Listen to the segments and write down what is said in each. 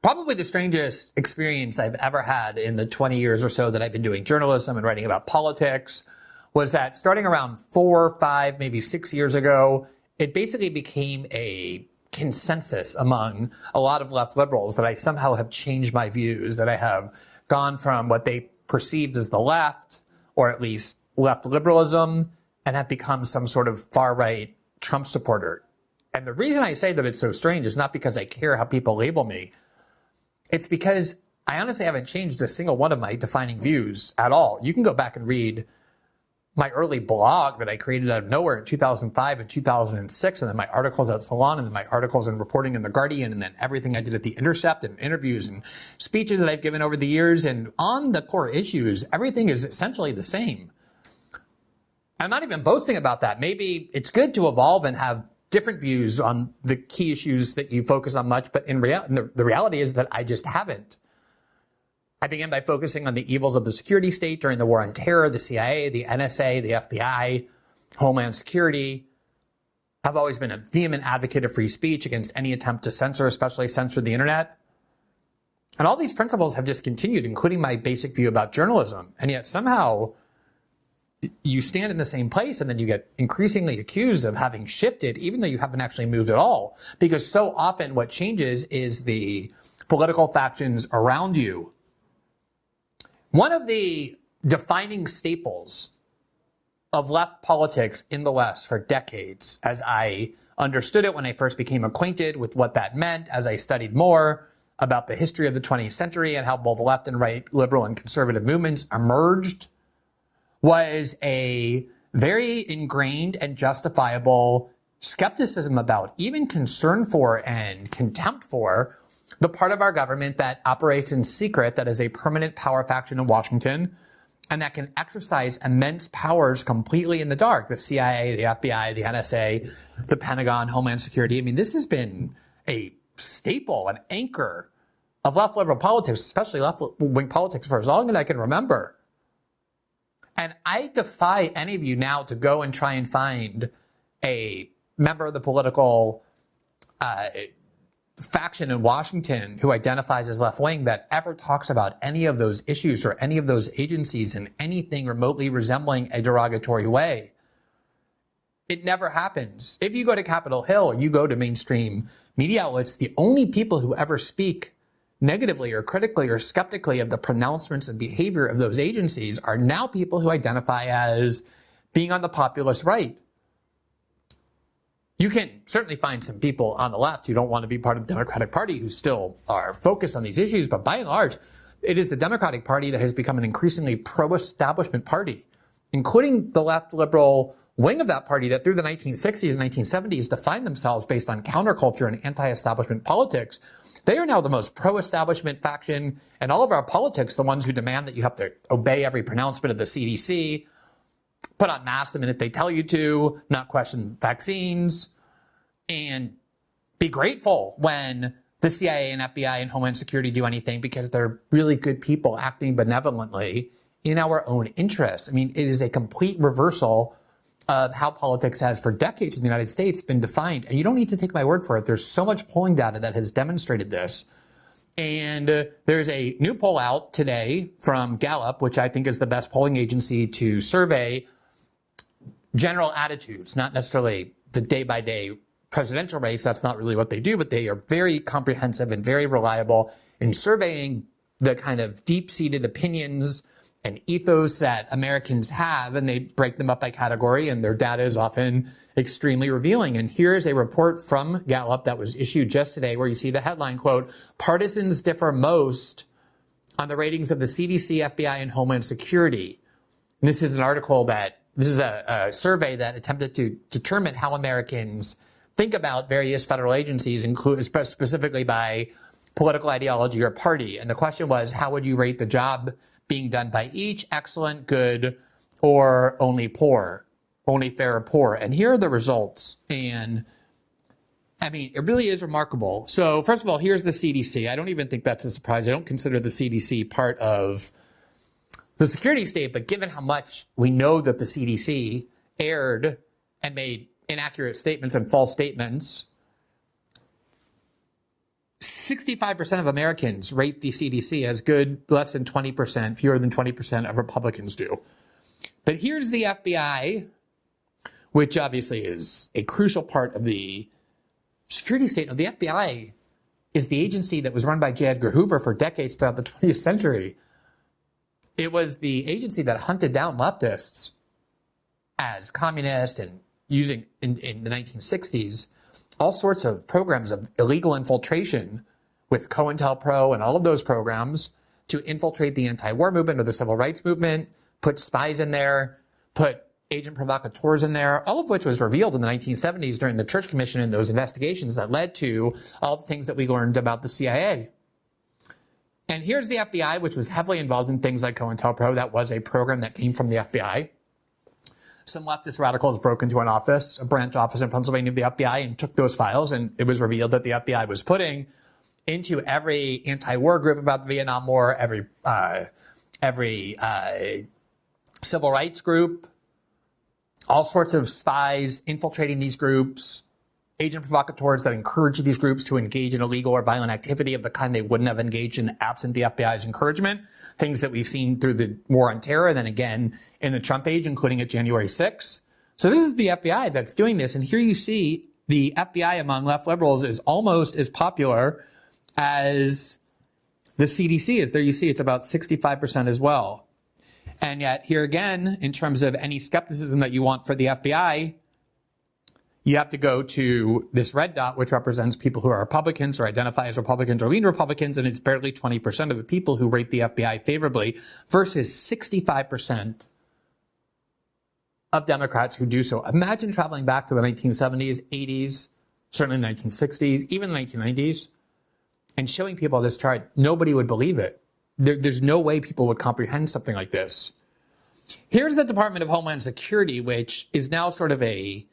Probably the strangest experience I've ever had in the 20 years or so that I've been doing journalism and writing about politics was that starting around 4, 5, maybe 6 years ago, it basically became a consensus among a lot of left liberals that I somehow have changed my views, that I have gone from what they perceived as the left, or at least left liberalism, and have become some sort of far-right Trump supporter. And the reason I say that it's so strange is not because I care how people label me. It's because I honestly haven't changed a single one of my defining views at all. You can go back and read my early blog that I created out of nowhere in 2005 and 2006, and then my articles at Salon, and then my articles and reporting in The Guardian, and then everything I did at The Intercept, and interviews and speeches that I've given over the years. And on the core issues, everything is essentially the same. I'm not even boasting about that. Maybe it's good to evolve and have different views on the key issues that you focus on much, but the reality is that I just haven't. I began by focusing on the evils of the security state during the war on terror, the CIA, the NSA, the FBI, Homeland Security. I've always been a vehement advocate of free speech against any attempt to censor, especially censor the internet. And all these principles have just continued, including my basic view about journalism. And yet somehow you stand in the same place and then you get increasingly accused of having shifted, even though you haven't actually moved at all. Because so often what changes is the political factions around you. One of the defining staples of left politics in the West for decades, as I understood it when I first became acquainted with what that meant, as I studied more about the history of the 20th century and how both left and right, liberal and conservative movements emerged, was a very ingrained and justifiable skepticism about, even concern for and contempt for, the part of our government that operates in secret, that is a permanent power faction in Washington, and that can exercise immense powers completely in the dark. The CIA, the FBI, the NSA, the Pentagon, Homeland Security. I mean, this has been a staple, an anchor of left liberal politics, especially left-wing politics, for as long as I can remember. And I defy any of you now to go and try and find a member of the political faction in Washington who identifies as left-wing that ever talks about any of those issues or any of those agencies in anything remotely resembling a derogatory way. It never happens. If you go to Capitol Hill, you go to mainstream media outlets, the only people who ever speak negatively or critically or skeptically of the pronouncements and behavior of those agencies are now people who identify as being on the populist right. You can certainly find some people on the left who don't want to be part of the Democratic Party who still are focused on these issues, but by and large, it is the Democratic Party that has become an increasingly pro-establishment party, including the left liberal wing of that party that through the 1960s and 1970s defined themselves based on counterculture and anti-establishment politics. They are now the most pro-establishment faction, and all of our politics, the ones who demand that you have to obey every pronouncement of the CDC, put on masks the minute they tell you to, not question vaccines, and be grateful when the CIA and FBI and Homeland Security do anything because they're really good people acting benevolently in our own interests. I mean, it is a complete reversal of how politics has for decades in the United States been defined. And you don't need to take my word for it. There's so much polling data that has demonstrated this. And there's a new poll out today from Gallup, which I think is the best polling agency to survey general attitudes, not necessarily the day-by-day presidential race. That's not really what they do, but they are very comprehensive and very reliable in surveying the kind of deep-seated opinions and ethos that Americans have, and they break them up by category, and their data is often extremely revealing. And here's a report from Gallup that was issued just today where you see the headline, quote, "Partisans differ most on the ratings of the CDC, FBI, and Homeland Security." And this is a survey that attempted to determine how Americans think about various federal agencies, specifically by political ideology or party. And the question was, how would you rate the job being done by each? Excellent, good, or only poor, only fair or poor? And here are the results. And I mean, it really is remarkable. So first of all, here's the CDC. I don't even think that's a surprise. I don't consider the CDC part of the security state, but given how much we know that the CDC erred and made inaccurate statements and false statements, 65% of Americans rate the CDC as good, less than 20%, fewer than 20% of Republicans do. But here's the FBI, which obviously is a crucial part of the security state. Of the FBI is the agency that was run by J. Edgar Hoover for decades throughout the 20th century. It was the agency that hunted down leftists as communist and using in the 1960s all sorts of programs of illegal infiltration with COINTELPRO and all of those programs to infiltrate the anti-war movement or the civil rights movement, put spies in there, put agent provocateurs in there, all of which was revealed in the 1970s during the Church Commission and those investigations that led to all the things that we learned about the CIA. And here's the FBI, which was heavily involved in things like COINTELPRO. That was a program that came from the FBI. Some leftist radicals broke into an office, a branch office in Pennsylvania of the FBI, and took those files, and it was revealed that the FBI was putting into every anti-war group about the Vietnam War, every civil rights group, all sorts of spies infiltrating these groups, agent provocateurs that encourage these groups to engage in illegal or violent activity of the kind they wouldn't have engaged in absent the FBI's encouragement, things that we've seen through the war on terror, and then again in the Trump age, including at January 6th. So this is the FBI that's doing this, and here you see the FBI among left liberals is almost as popular as the CDC is. There you see it's about 65% as well. And yet here again, in terms of any skepticism that you want for the FBI, you have to go to this red dot, which represents people who are Republicans or identify as Republicans or lean Republicans, and it's barely 20% of the people who rate the FBI favorably versus 65% of Democrats who do so. Imagine traveling back to the 1970s, 80s, certainly the 1960s, even the 1990s, and showing people this chart. Nobody would believe it. There's no way people would comprehend something like this. Here's the Department of Homeland Security, which is now sort of a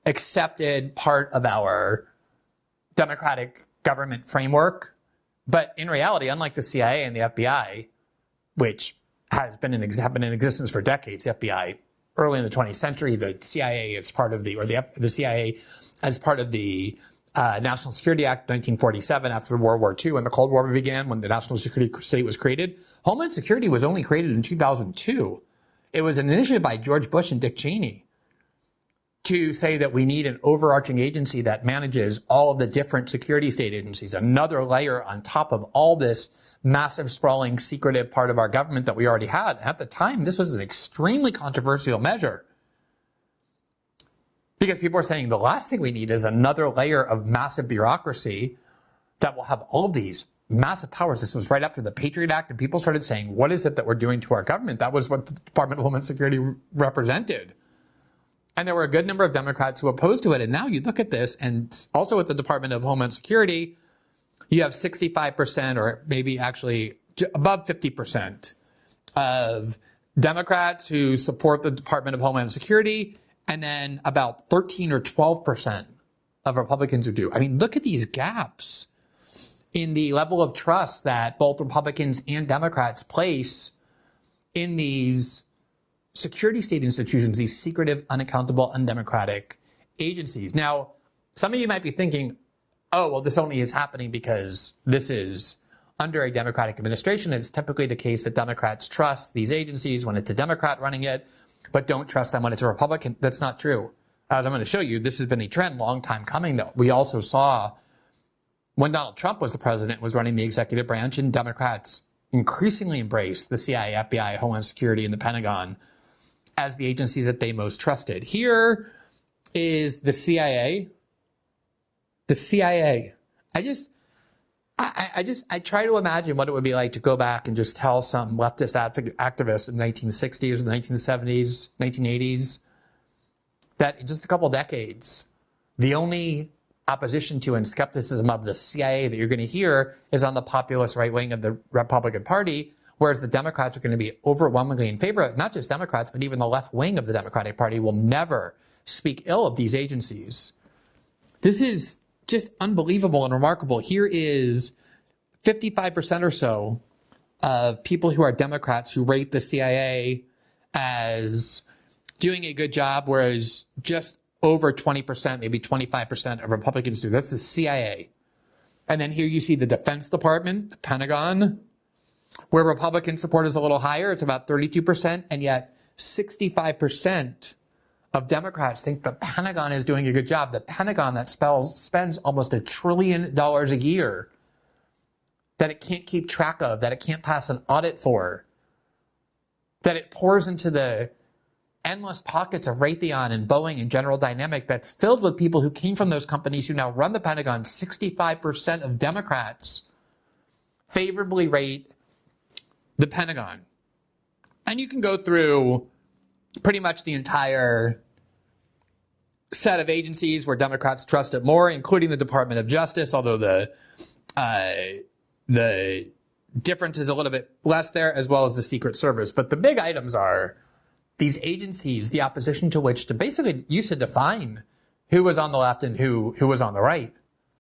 accepted part of our democratic government framework. But in reality, unlike the CIA and the FBI, which has been in existence for decades, the FBI early in the 20th century, the CIA as part of the CIA as part of the National Security Act 1947 after World War II, when the Cold War began, when the National Security State was created. Homeland Security was only created in 2002. It was an initiative by George Bush and Dick Cheney to say that we need an overarching agency that manages all of the different security state agencies, another layer on top of all this massive, sprawling, secretive part of our government that we already had. At the time, this was an extremely controversial measure because people are saying the last thing we need is another layer of massive bureaucracy that will have all of these massive powers. This was right after the Patriot Act, and people started saying, what is it that we're doing to our government? That was what the Department of Homeland Security represented. And there were a good number of Democrats who opposed to it. And now you look at this, and also at the Department of Homeland Security, you have 65% or maybe actually above 50% of Democrats who support the Department of Homeland Security, and then about 13 or 12% of Republicans who do. I mean, look at these gaps in the level of trust that both Republicans and Democrats place in these security state institutions, these secretive, unaccountable, undemocratic agencies. Now, some of you might be thinking, oh, well, this only is happening because this is under a Democratic administration. It's typically the case that Democrats trust these agencies when it's a Democrat running it, but don't trust them when it's a Republican. That's not true. As I'm going to show you, this has been a trend, long time coming, that we also saw when Donald Trump was the president, was running the executive branch, and Democrats increasingly embraced the CIA, FBI, Homeland Security, and the Pentagon as the agencies that they most trusted. Here is the CIA. The CIA. I try to imagine what it would be like to go back and just tell some leftist activists in the 1960s, the 1970s, 1980s, that in just a couple decades, the only opposition to and skepticism of the CIA that you're going to hear is on the populist right wing of the Republican Party, whereas the Democrats are going to be overwhelmingly in favor of it. Not just Democrats, but even the left wing of the Democratic Party will never speak ill of these agencies. This is just unbelievable and remarkable. Here is 55% or so of people who are Democrats who rate the CIA as doing a good job, whereas just over 20%, maybe 25% of Republicans do. That's the CIA. And then here you see the Defense Department, the Pentagon, where Republican support is a little higher. It's about 32%, and yet 65% of Democrats think the Pentagon is doing a good job. The Pentagon that spends almost $1 trillion a year that it can't keep track of, that it can't pass an audit for, that it pours into the endless pockets of Raytheon and Boeing and General Dynamic that's filled with people who came from those companies who now run the Pentagon. 65% of Democrats favorably rate the Pentagon. And you can go through pretty much the entire set of agencies where Democrats trust it more, including the Department of Justice, although the difference is a little bit less there, as well as the Secret Service. But the big items are these agencies, the opposition to which to basically used to define who was on the left and who was on the right.